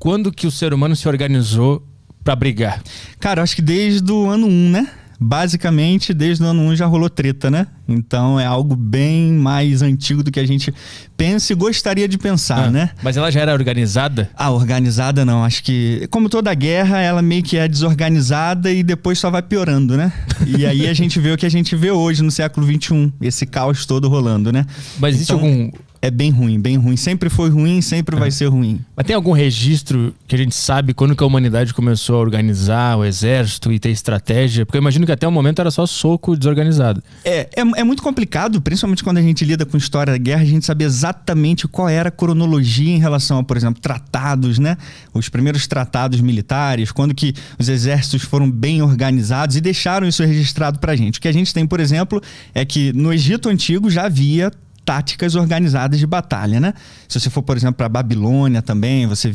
quando que o ser humano se organizou para brigar? Cara, eu acho que desde o ano 1, né? Basicamente, desde o ano 1 já rolou treta, né? Então é algo bem mais antigo do que a gente pensa e gostaria de pensar, né? Mas ela já era organizada? Organizada não. Acho que, como toda guerra, ela meio que é desorganizada e depois só vai piorando, né? E aí a gente vê o que a gente vê hoje no século XXI, esse caos todo rolando, né? Mas existe então, algum... É bem ruim, bem ruim. Sempre foi ruim, sempre vai ser ruim. Mas tem algum registro que a gente sabe quando que a humanidade começou a organizar o exército e ter estratégia? Porque eu imagino que até o momento era só soco desorganizado. É muito complicado, principalmente quando a gente lida com história da guerra, a gente saber exatamente qual era a cronologia em relação a, por exemplo, tratados, né? Os primeiros tratados militares, quando que os exércitos foram bem organizados e deixaram isso registrado pra gente. O que a gente tem, por exemplo, é que no Egito Antigo já havia táticas organizadas de batalha, né? Se você for, por exemplo, para a Babilônia também, você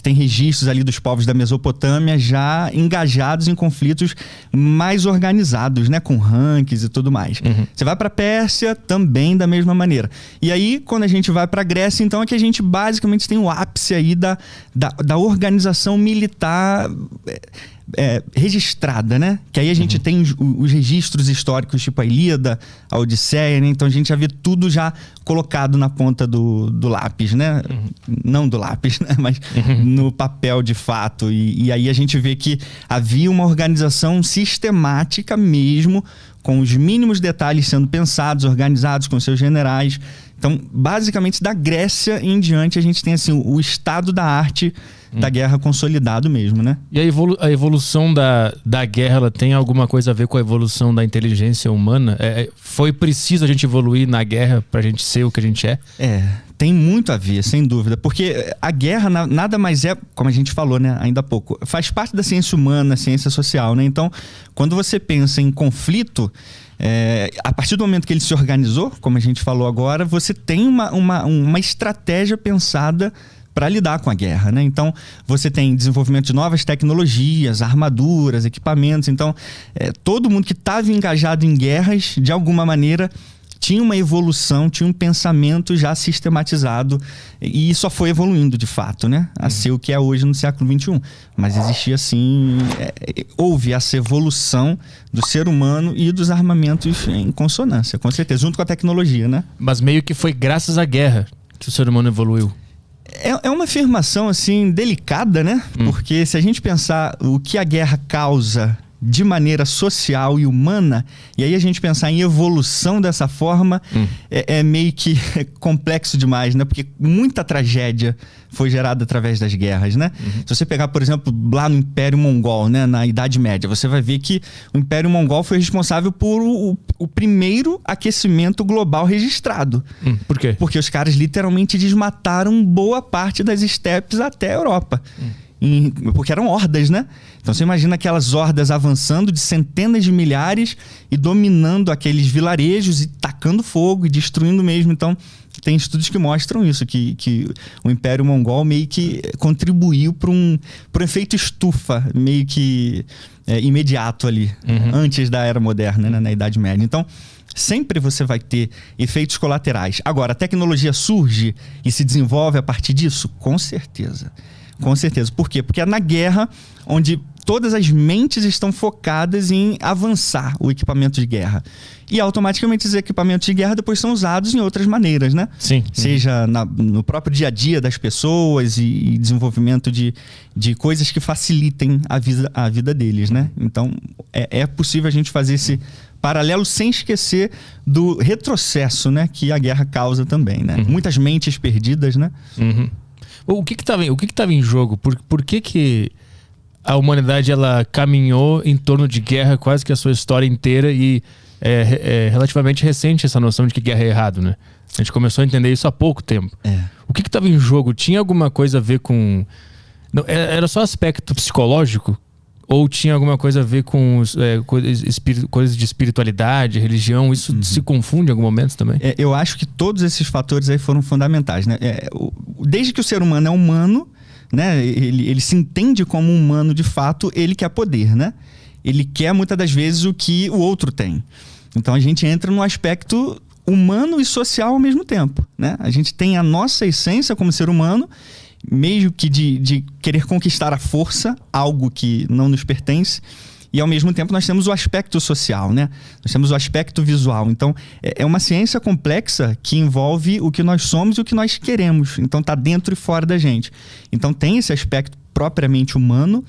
tem registros ali dos povos da Mesopotâmia já engajados em conflitos mais organizados, né? Com rankings e tudo mais. Você vai para a Pérsia também da mesma maneira. E aí, quando a gente vai para a Grécia, então é que a gente basicamente tem o ápice aí da organização militar registrada, né? Que aí a gente tem os registros históricos, tipo a Ilíada, a Odisseia, né? Então a gente já vê tudo já colocado na ponta do lápis, né? Não do lápis, né? Mas no papel de fato. E aí a gente vê que havia uma organização sistemática mesmo, com os mínimos detalhes sendo pensados, organizados com seus generais. Então, basicamente, da Grécia em diante, a gente tem assim, o estado da arte da guerra consolidado mesmo, né? E a evolução da guerra, ela tem alguma coisa a ver com a evolução da inteligência humana? Foi preciso a gente evoluir na guerra pra gente ser o que a gente é? Tem muito a ver, sem dúvida. Porque a guerra nada mais é, como a gente falou, né, ainda há pouco, faz parte da ciência humana, ciência social, né? Então, quando você pensa em conflito, a partir do momento que ele se organizou, como a gente falou agora, você tem uma estratégia pensada para lidar com a guerra, né? Então, você tem desenvolvimento de novas tecnologias, armaduras, equipamentos. Então, todo mundo que estava engajado em guerras, de alguma maneira, tinha uma evolução, tinha um pensamento já sistematizado e só foi evoluindo de fato, né? A ser o que é hoje no século XXI. Mas existia assim, houve essa evolução do ser humano e dos armamentos em consonância, com certeza, junto com a tecnologia, né? Mas meio que foi graças à guerra que o ser humano evoluiu. É uma afirmação assim delicada, né? Porque se a gente pensar o que a guerra causa de maneira social e humana, e aí a gente pensar em evolução dessa forma, é meio que complexo demais, né? Porque muita tragédia foi gerada através das guerras, né? Se você pegar, por exemplo, lá no Império Mongol, né? Na Idade Média, você vai ver que o Império Mongol foi responsável por o primeiro aquecimento global registrado. Por quê? Porque os caras literalmente desmataram boa parte das estepes até a Europa. Porque eram hordas, né? Então você imagina aquelas hordas avançando de centenas de milhares e dominando aqueles vilarejos e tacando fogo e destruindo mesmo. Então tem estudos que mostram isso, que o Império Mongol meio que contribuiu para um efeito estufa meio que imediato ali, antes da Era Moderna, né? Na Idade Média. Então sempre você vai ter efeitos colaterais. Agora, a tecnologia surge e se desenvolve a partir disso? Com certeza. Com certeza. Por quê? Porque é na guerra onde todas as mentes estão focadas em avançar o equipamento de guerra. E automaticamente esses equipamentos de guerra depois são usados em outras maneiras, né? Sim. Seja no próprio dia a dia das pessoas e desenvolvimento de coisas que facilitem a vida deles, né? Então, é possível a gente fazer esse paralelo sem esquecer do retrocesso, né? Que a guerra causa também, né? Muitas mentes perdidas, né? O que estava em jogo? Por que a humanidade ela caminhou em torno de guerra quase que a sua história inteira e é relativamente recente essa noção de que guerra é errado, né? A gente começou a entender isso há pouco tempo. O que estava em jogo? Tinha alguma coisa a ver com... Não, era só aspecto psicológico? Ou tinha alguma coisa a ver com coisas de espiritualidade, religião? Isso se confunde em algum momento também? Eu acho que todos esses fatores aí foram fundamentais, né? Desde que o ser humano é humano, né? Ele se entende como humano de fato, ele quer poder, né? Ele quer muitas das vezes o que o outro tem. Então a gente entra no aspecto humano e social ao mesmo tempo, né? A gente tem a nossa essência como ser humano meio que de querer conquistar à força algo que não nos pertence. E, ao mesmo tempo, nós temos o aspecto social, né? Nós temos o aspecto visual. Então, é uma ciência complexa que envolve o que nós somos e o que nós queremos. Então, está dentro e fora da gente. Então, tem esse aspecto propriamente humano.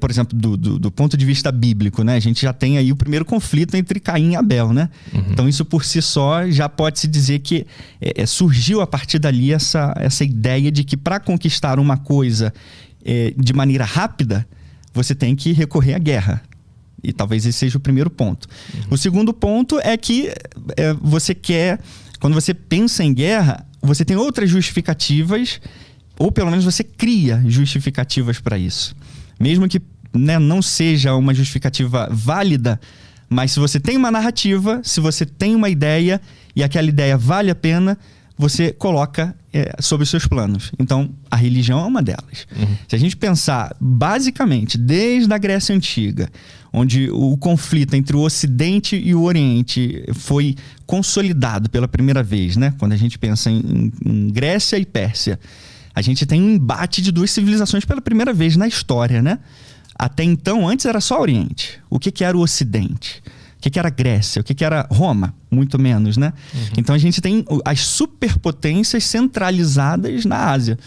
Por exemplo, do ponto de vista bíblico, né? A gente já tem aí o primeiro conflito entre Caim e Abel, né? Uhum. Então, isso por si só já pode-se dizer que surgiu a partir dali essa ideia de que para conquistar uma coisa de maneira rápida, você tem que recorrer à guerra. E talvez esse seja o primeiro ponto. Uhum. O segundo ponto é que você quer... Quando você pensa em guerra, você tem outras justificativas, ou pelo menos você cria justificativas para isso. Mesmo que, né, não seja uma justificativa válida, mas se você tem uma narrativa, se você tem uma ideia e aquela ideia vale a pena, você coloca sobre os seus planos. Então, a religião é uma delas. Uhum. Se a gente pensar, basicamente, desde a Grécia Antiga, onde o conflito entre o Ocidente e o Oriente foi consolidado pela primeira vez, né? Quando a gente pensa em Grécia e Pérsia, a gente tem um embate de duas civilizações pela primeira vez na história, né? Até então, antes era só o Oriente. O que era o Ocidente? O que era Grécia? O que era Roma? Muito menos, né? Uhum. Então a gente tem as superpotências centralizadas na Ásia,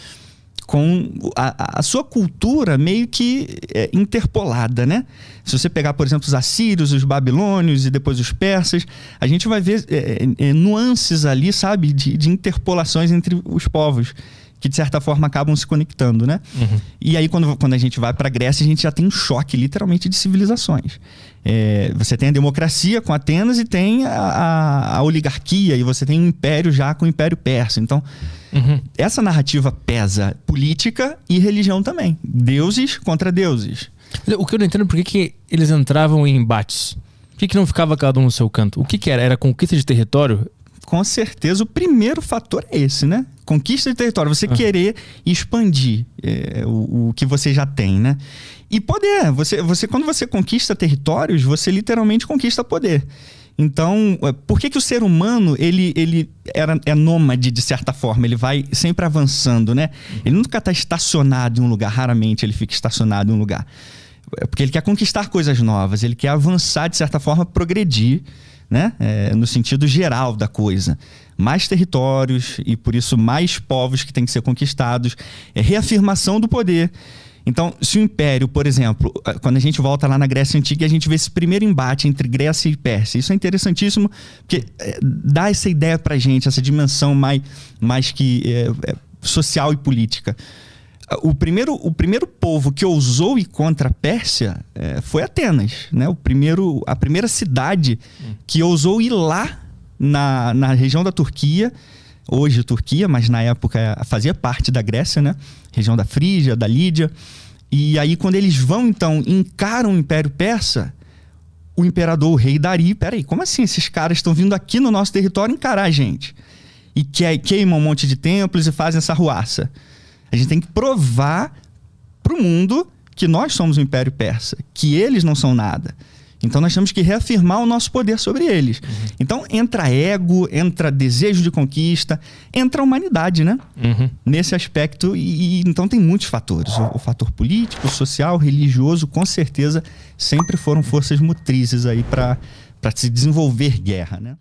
com a sua cultura meio que interpolada, né? Se você pegar, por exemplo, os assírios, os babilônios e depois os persas, a gente vai ver nuances ali, sabe? De interpolações entre os povos, que de certa forma acabam se conectando, né? Uhum. E aí quando a gente vai para a Grécia, a gente já tem um choque literalmente de civilizações. Você tem a democracia com Atenas e tem a oligarquia, e você tem um império já com o Império Persa. Então, essa narrativa pesa política e religião também. Deuses contra deuses. O que eu não entendo é por que eles entravam em embates. Por que não ficava cada um no seu canto? O que era? Era conquista de território? Com certeza, o primeiro fator é esse, né? Conquista de território, você querer expandir o que você já tem, né? E poder, quando você conquista territórios, você literalmente conquista poder. Então, por que o ser humano, ele é nômade de certa forma? Ele vai sempre avançando, né? Ele nunca está estacionado em um lugar, raramente ele fica estacionado em um lugar. Porque ele quer conquistar coisas novas, ele quer avançar de certa forma, progredir, né? No sentido geral da coisa. Mais territórios e, por isso, mais povos que têm que ser conquistados. Reafirmação do poder. Então, se o Império, por exemplo, quando a gente volta lá na Grécia Antiga, a gente vê esse primeiro embate entre Grécia e Pérsia. Isso é interessantíssimo, porque dá essa ideia pra gente, essa dimensão mais que social e política. O primeiro povo que ousou ir contra a Pérsia foi Atenas, né? A primeira cidade que ousou ir lá na região da Turquia, hoje Turquia, mas na época fazia parte da Grécia, né? Região da Frígia, da Lídia. E aí quando eles vão, então, encaram o Império Persa, o imperador, o rei Dari, peraí, como assim esses caras estão vindo aqui no nosso território encarar a gente? E queimam um monte de templos e fazem essa ruaça. A gente tem que provar para o mundo que nós somos o Império Persa, que eles não são nada. Então nós temos que reafirmar o nosso poder sobre eles. Então entra ego, entra desejo de conquista, entra a humanidade, né? Nesse aspecto, e então tem muitos fatores. O fator político, social, religioso, com certeza, sempre foram forças motrizes aí para se desenvolver guerra, né?